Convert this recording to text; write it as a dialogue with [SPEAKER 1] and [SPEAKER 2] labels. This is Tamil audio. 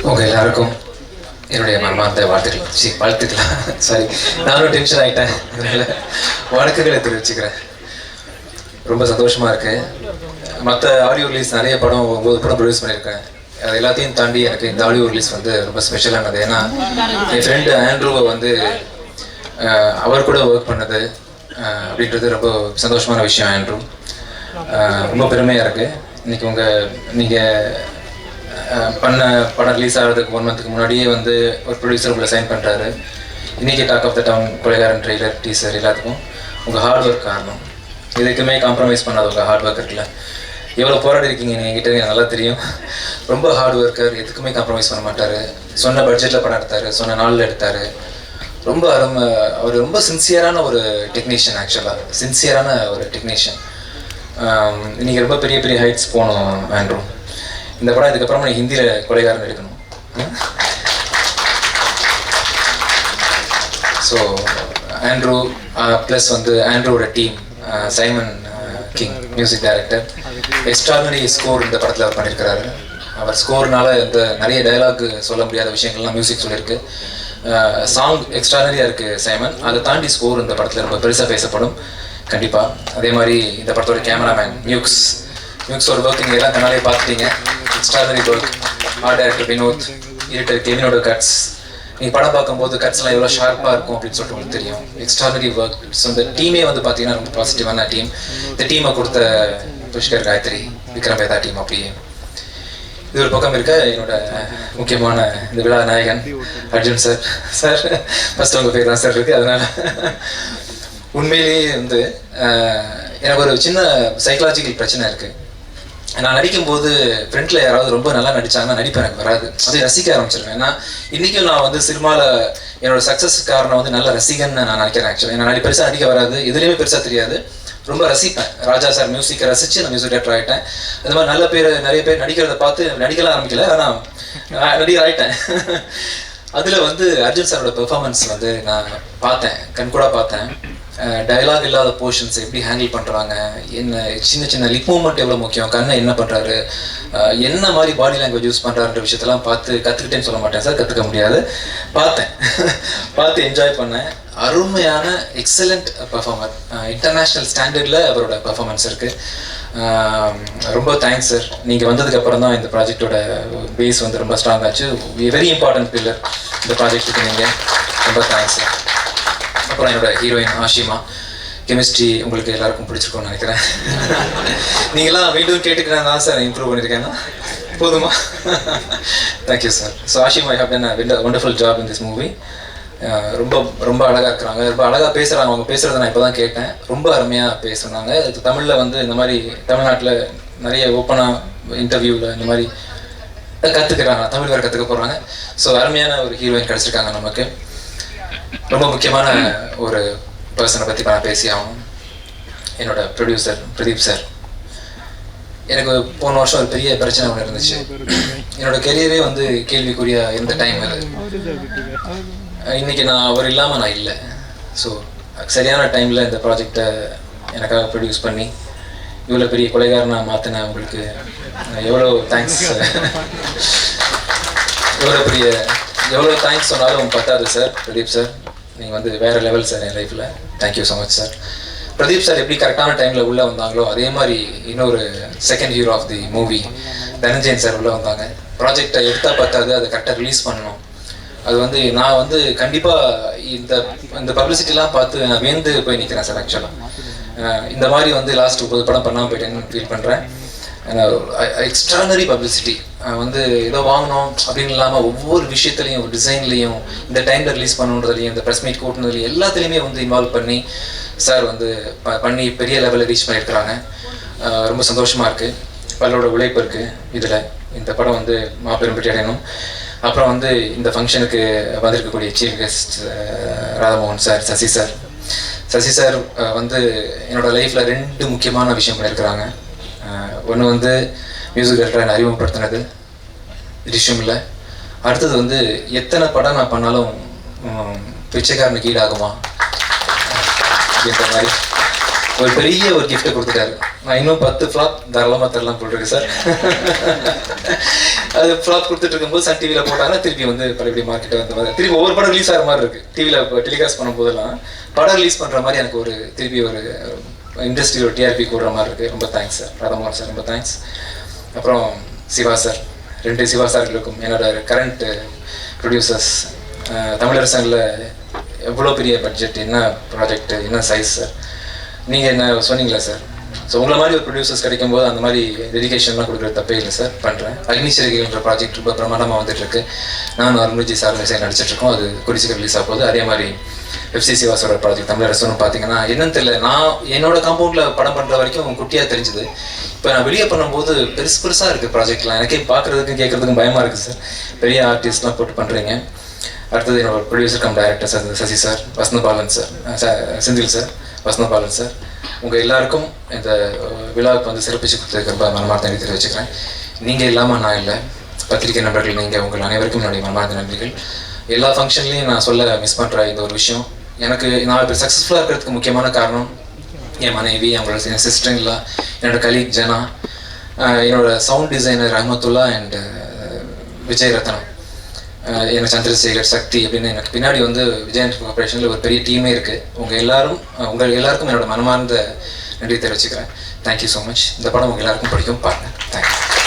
[SPEAKER 1] உங்கள் எல்லாருக்கும் என்னுடைய மனமார்ந்த வாழ்த்துக்கலாம். சாரி, நானும் டென்ஷன் ஆகிட்டேன். அதனால் வணக்கங்களை தெரிவிச்சுக்கிறேன். ரொம்ப சந்தோஷமாக இருக்குது. மற்ற ஆடியோ ரிலீஸ் நிறைய படம் 9 படம் ப்ரொடியூஸ் பண்ணியிருக்கேன். அது எல்லாத்தையும் தாண்டி எனக்கு இந்த ஆடியோ ரிலீஸ் வந்து ரொம்ப ஸ்பெஷலானது. ஏன்னா என் ஃப்ரெண்டு ஆண்ட்ரூவை வந்து அவர் கூட ஒர்க் பண்ணது அப்படின்றது ரொம்ப சந்தோஷமான விஷயம். ஆண்ட்ரூ ரொம்ப பெருமையாக இருக்குது. இன்றைக்கி நீங்கள் பண்ண படம் ரிலீஸ் ஆகிறதுக்கு 1 மந்த்துக்கு முன்னாடியே வந்து ஒரு ப்ரொடியூசர் உங்களை சைன் பண்ணுறாரு. இன்றைக்கி talk of the down, Kolaikaran trailer, teaser எல்லாத்துக்கும் உங்கள் ஹார்ட் ஒர்க் காரணம். இதுக்குமே காம்ப்ரமைஸ் பண்ணாத உங்கள் ஹார்ட் ஒர்க் இருக்குல்ல, எவ்வளோ போராடி இருக்கீங்க என்கிட்ட எனக்கு நல்லா தெரியும். ரொம்ப ஹார்ட் ஒர்க்கர், எதுக்குமே காம்ப்ரமைஸ் பண்ண மாட்டார். சொன்ன பட்ஜெட்டில் படம் எடுத்தார், சொன்ன நாளில் எடுத்தார். ரொம்ப அவர் ரொம்ப சின்சியரான ஒரு டெக்னீஷியன். ஆக்சுவலாக சின்சியரான ஒரு டெக்னீஷியன். இன்றைக்கி ரொம்ப பெரிய பெரிய ஹைட்ஸ் போகணும் ஆண்ட்ரூ. இந்த படம் இதுக்கப்புறமா நீ ஹிந்தியில் கொலைகாரன் எடுக்கணும். ஸோ ஆண்ட்ரூ ப்ளஸ் வந்து ஆண்ட்ரூவோட team, Simon King music director, extraordinary score இந்த படத்தில் அவர் பண்ணியிருக்கிறாரு. அவர் ஸ்கோர்னால இந்த நிறைய டயலாக் சொல்ல முடியாத விஷயங்கள்லாம் மியூசிக் சொல்லியிருக்கு. சாங் எக்ஸ்ட்ராடினரியாக இருக்குது சைமன். அதை தாண்டி ஸ்கோர் இந்த படத்தில் ரொம்ப பெருசாக பேசப்படும் கண்டிப்பாக. அதே மாதிரி இந்த படத்தோட கேமராமேன் மியூக்ஸோட ஒர்க் நீங்கள் எல்லாம் கண்ணாலே பார்த்துட்டீங்க. Extraordinary work. Art director Vinod, editor கெவினோட கட்ஸ். நீங்கள் படம் பார்க்கும்போது கட்ஸ்லாம் எவ்வளோ ஷார்ப்பாக இருக்கும் அப்படின்னு சொல்லிட்டு உங்களுக்கு தெரியும். Extraordinary work. ஸோ இந்த டீமே வந்து பார்த்தீங்கன்னா ரொம்ப பாசிட்டிவான டீம். இந்த டீமை கொடுத்த புஷ்கர், காயத்ரி, விக்ரம் வேதா டீம். அப்படியே இது ஒரு பக்கம் இருக்க என்னோட முக்கியமான இந்த விழா நாயகன் அர்ஜுன் சார். ஃபர்ஸ்ட் உங்கள் பேர் தான் சார் இருக்குது. அதனால் உண்மையிலேயே வந்து எனக்கு ஒரு சின்ன சைக்கலாஜிக்கல் பிரச்சனை இருக்குது. நான் நடிக்கும்போது ஃப்ரெண்டில் யாராவது ரொம்ப நல்லா நடித்தாங்கன்னா நடிப்பு எனக்கு வராது. அதை ரசிக்க ஆரம்பிச்சிருவேன். ஏன்னா இன்றைக்கும் நான் வந்து சினிமாவில் என்னோட சக்ஸஸ் காரணம் வந்து நல்ல ரசிகன்னு நான் நினைக்கிறேன். ஆக்சுவலாக நான் பெருசாக நடிக்க வராது, எதுலேயுமே பெருசாக தெரியாது. ரொம்ப ரசிப்பேன். ராஜா சார் மியூசிக்கை ரசித்து நான் மியூசிக் டைரக்டர் ஆகிட்டேன். அது மாதிரி நிறைய பேர் நடிக்கிறத பார்த்து நடிக்கலாம் ஆரம்பிக்கல, ஆனால் நடிகர் ஆகிட்டேன். அதில் வந்து அர்ஜுன் சாரோட பெர்ஃபார்மன்ஸ் வந்து நான் கண்கூடாக பார்த்தேன். டயலாக் இல்லாத போர்ஷன்ஸ் எப்படி ஹேண்டில் பண்ணுறாங்க, என்ன சின்ன லிப் மூவ்மெண்ட் எவ்வளோ முக்கியம், கண்ணை என்ன பண்ணுறாரு, என்ன மாதிரி பாடி லாங்குவேஜ் யூஸ் பண்ணுறாருன்ற விஷயத்தெல்லாம் கற்றுக்கிட்டேன்னு சொல்ல மாட்டேன் சார், கற்றுக்க முடியாது. பார்த்து என்ஜாய் பண்ணேன். அருமையான எக்ஸலண்ட் பெர்ஃபார்மர். இன்டர்நேஷ்னல் ஸ்டாண்டர்டில் அவரோட பெர்ஃபார்மன்ஸ் இருக்குது. ரொம்ப தேங்க்ஸ் சார். நீங்கள் வந்ததுக்கப்புறம் தான் இந்த ப்ராஜெக்டோட பேஸ் வந்து ரொம்ப ஸ்ட்ராங் ஆச்சு. வெரி இம்பார்ட்டன்ட் பில்லர் இந்த ப்ராஜெக்ட்டுக்கு நீங்கள். ரொம்ப தேங்க்ஸ் சார். அப்புறம் என்னோட ஹீரோயின் ஆஷிமா. கெமிஸ்ட்ரி உங்களுக்கு எல்லாருக்கும் பிடிச்சிருக்கும்னு நினைக்கிறேன். நீங்களாம் மீண்டும் கேட்டுக்கிறேன் தான் சார் இம்ப்ரூவ் பண்ணியிருக்கேன்னா போதுமா? Thank you sir. So Ashima, I have done a wonderful job in this movie. ரொம்ப அழகாக இருக்கிறாங்க, ரொம்ப அழகாக பேசுகிறாங்க. அவங்க பேசுகிறத நான் இப்போ தான் கேட்டேன். ரொம்ப அருமையாக பேசுனாங்க. இது தமிழில் வந்து இந்த மாதிரி தமிழ்நாட்டில் நிறைய ஓப்பனாக இன்டர்வியூவில் இந்த மாதிரி கற்றுக்கிறாங்க, தமிழ் வேறு கற்றுக்க போகிறாங்க. ஸோ அருமையான ஒரு ஹீரோயின் கிடச்சிருக்காங்க நமக்கு. ரொம்ப முக்கியமான ஒரு பர்சனை பற்றி நான் பேசி ஆகணும். என்னோட ப்ரொடியூசர் பிரதீப் சார். எனக்கு போன வருஷம் ஒரு பெரிய பிரச்சனை ஒன்று இருந்துச்சு. என்னோட கெரியரே வந்து கேள்விக்குரிய இந்த டைம் அது. இன்றைக்கி நான் அவர் இல்லாமல் நான் இல்லை. ஸோ சரியான டைமில் இந்த ப்ராஜெக்டை எனக்காக ப்ரொடியூஸ் பண்ணி இவ்வளோ பெரிய கொலைகாரனாக மாற்றின உங்களுக்கு எவ்வளோ தேங்க்ஸ். எவ்வளோ தேங்க்ஸ் சொன்னாலும் பத்தாது சார். பிரதீப் சார், நீங்கள் வந்து வேறு லெவல் சார் என் லைஃப்பில். Thank you so much sir. Pradeep sir எப்படி கரெக்டான டைமில் உள்ளே வந்தாங்களோ அதே மாதிரி இன்னொரு second hero of the movie Dhananjayan sir உள்ளே வந்தாங்க. ப்ராஜெக்டை எடுத்தால் பத்தாது, அதை கரெக்டாக ரிலீஸ் பண்ணணும். அது வந்து நான் வந்து கண்டிப்பாக இந்த பப்ளிசிட்டிலாம் பார்த்து நான் வேந்து போய் நிற்கிறேன் சார். ஆக்சுவலாக இந்த மாதிரி வந்து லாஸ்ட் 9 படம் பண்ணாமல் போயிட்டேன்னு ஃபீல் பண்ணுறேன். எக்ஸ்ட்ரானரி பப்ளிசிட்டி வந்து ஏதோ வாங்கணும் அப்படின்னு இல்லாமல் ஒவ்வொரு விஷயத்துலையும், ஒரு டிசைன்லேயும், இந்த டைமில் ரிலீஸ் பண்ணுன்றதுலையும், இந்த ப்ரெஸ் மீட் கூட்டினதுலையும் எல்லாத்துலேயுமே வந்து இன்வால்வ் பண்ணி சார் வந்து பண்ணி பெரிய லெவலில் ரீச் பண்ணியிருக்கிறாங்க. ரொம்ப சந்தோஷமாக இருக்குது. பலரோட உழைப்பு இருக்குது இதில். இந்த படம் வந்து மாபெரும் வெற்றி அடையணும். அப்புறம் வந்து இந்த ஃபங்க்ஷனுக்கு வந்திருக்கக்கூடிய chief guest Radhamohan sir, Sasi sir வந்து என்னோடய லைஃப்பில் 2 முக்கியமான விஷயம் பண்ணியிருக்கிறாங்க. ஒன்று வந்து மியூசிக் டைரக்டரை அறிமுகப்படுத்தினது விஷயம் இல்லை. அடுத்தது வந்து எத்தனை படம் நான் பண்ணாலும் பிச்சைக்காரனுக்கு ஈடாகுமா அப்படின்ற மாதிரி ஒரு பெரிய ஒரு கிஃப்ட்டை கொடுத்துட்டாரு. நான் இன்னும் 10 ஃப்ளாப் தாராளமாக தரலாம் போட்டிருக்கு சார். அது ஃப்ளாப் கொடுத்துட்டு இருக்கும்போது சன் டிவியில் போட்டாங்கன்னா திருப்பி வந்து பழைய மார்க்கெட்டை வந்து திருப்பி ஒவ்வொரு படம் ரிலீஸ் ஆகிற மாதிரி இருக்குது. டிவியில் இப்போ டெலிகாஸ்ட் பண்ணும்போதெல்லாம் படம் ரிலீஸ் பண்ணுற மாதிரி எனக்கு ஒரு திருப்பி ஒரு இண்டஸ்ட்ரியோட டிஆர்பி கூடுற மாதிரி இருக்குது. ரொம்ப தேங்க்ஸ் சார். ராதாமோகன் சார் ரொம்ப தேங்க்ஸ். அப்புறம் சிவா சார், 2 சிவா சார்களுக்கும், என்னோட கரண்ட் ப்ரொடியூசர்ஸ், தமிழரசனில் எவ்வளோ பெரிய பட்ஜெட், என்ன ப்ராஜெக்ட், என்ன சைஸ் சார். நீங்கள் என்ன சொன்னீங்களா சார்? ஸோ உங்களை மாதிரி ஒரு ப்ரொடியூசர்ஸ் கிடைக்கும்போது அந்த மாதிரி டெடிகேஷன்லாம் கொடுக்குற தப்பே இல்லை சார். பண்ணுறேன். அக்னிச்சிறகுன்ற ப்ராஜெக்ட் ரொம்ப பிரமாண்டமாக வந்துட்டுருக்கு. நான் அருண்விஜி சார் மிசை நடிச்சிட்ருக்கோம். அது குறிச்சிக்க ரிலீஸ் ஆகும்போது அதே மாதிரி எஃப்சி சிவாசோட ப்ராஜெக்ட் தமிழரசனும் பார்த்தீங்கன்னா என்னன்னு தெரியல, நான் என்னோட காம்பவுண்டில் படம் பண்ணுற வரைக்கும் குட்டியாக தெரிஞ்சுது. இப்போ நான் வெளியே பண்ணும்போது பெருசாக இருக்குது ப்ராஜெக்ட்லாம். எனக்கே பார்க்குறதுக்கும் கேட்குறதுக்கும் பயமாக இருக்குது சார். பெரிய ஆர்டிஸ்ட்லாம் போட்டு பண்ணுறீங்க. அடுத்தது என்னோட producer cum director sir Sasi sir, Vasanthabalan sir, Senthil sir, Vasanthabalan sir, உங்கள் எல்லாருக்கும் இந்த விழாவுக்கு வந்து சிறப்பிச்சு கொடுத்ததுக்கு ரொம்ப மனமார்ந்த நன்றி தெரிவிச்சுக்கிறேன். நீங்கள் இல்லாமல் நான் இல்லை. பத்திரிகை நண்பர்கள், நீங்கள் உங்கள் அனைவருக்கும் என்னுடைய மனமார்ந்த நன்றிகள். எல்லா ஃபங்க்ஷன்லையும் நான் சொல்ல மிஸ் பண்ணுற இந்த ஒரு விஷயம், எனக்கு நான் இப்போ சக்ஸஸ்ஃபுல்லாக இருக்கிறதுக்கு முக்கியமான காரணம் என் மனைவி, அவங்களோட என் சிஸ்டர்ல, என்னோட கலீக் ஜனா, என்னோட sound designer Rahmathulla and Vijay Ratnam, எனக்கு சந்திரசேகர், சக்தி அப்படின்னு எனக்கு பின்னாடி வந்து விஜய் கார்பரேஷனில் ஒரு பெரிய டீமே இருக்குது. உங்கள் எல்லாருக்கும் என்னோட மனமார்ந்த நன்றி தெரிவிச்சுக்கிறேன். Thank you so much. இந்த படம் உங்கள் எல்லாருக்கும் பிடிக்கும், பாருங்கள். தேங்க்யூ.